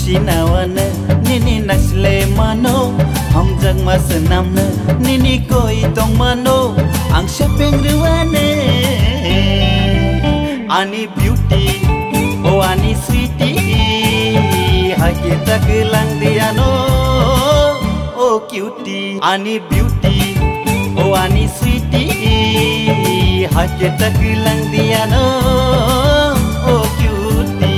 sinawana nini nasle mano hamjang masenamna nini koi tong mano ang shaping ruwane ani beauty oh ani sweetie hake taklang diano oh cutie ani beauty oh ani sweetie hake taklang diano oh cutie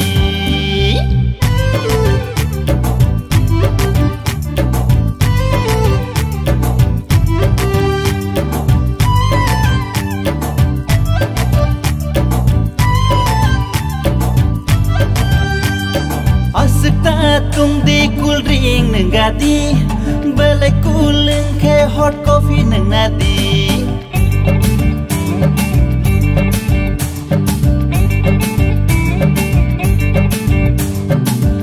Asukta tum di cool drink nengadi balai cooling ke hot coffee nengadi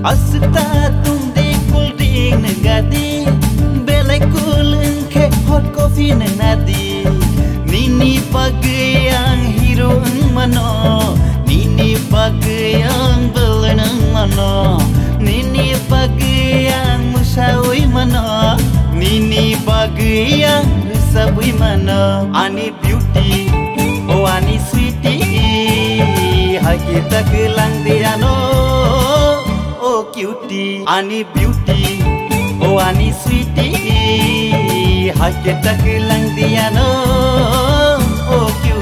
Asukta tum di cool drink nengadi balai cooling ke hot coffee nengadi Nini pakai yang hero mano Nini pakai yang belenang mano Nini pakai yang musawi mano Nini pakai yang sabui mano Ani beauty, oh ani sweetie Hake taklang diano, oh cutie Ani beauty, oh ani sweetie Hake taklang diano, oh cutie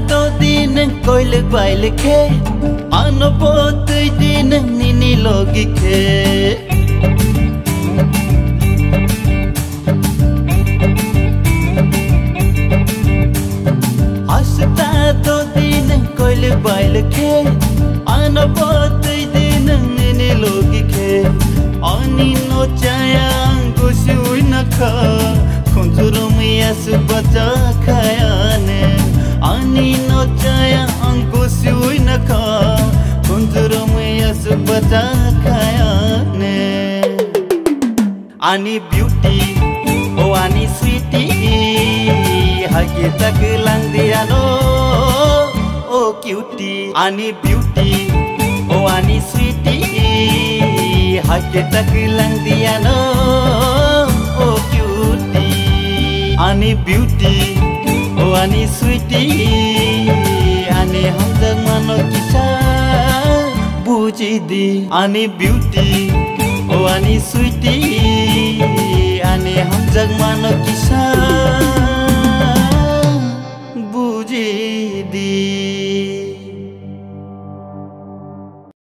to din koi le bai le khe ano bot din nini logi khe asta to din koi le bai le khe ano bot din nini logi khe ani no chayang ko sui na kha khonjuro miya subaja khayane Ani no chaya angko siui nakha Kunjuro maya subata khayane Ani beauty oh ani sweetie Hake taklang diano oh cutie Ani beauty oh ani sweetie Hake taklang diano oh cutie Ani beauty oh ani sweetie ani hamjang mano kisa buji di ani beauty oh ani sweetie ani hamjang mano kisa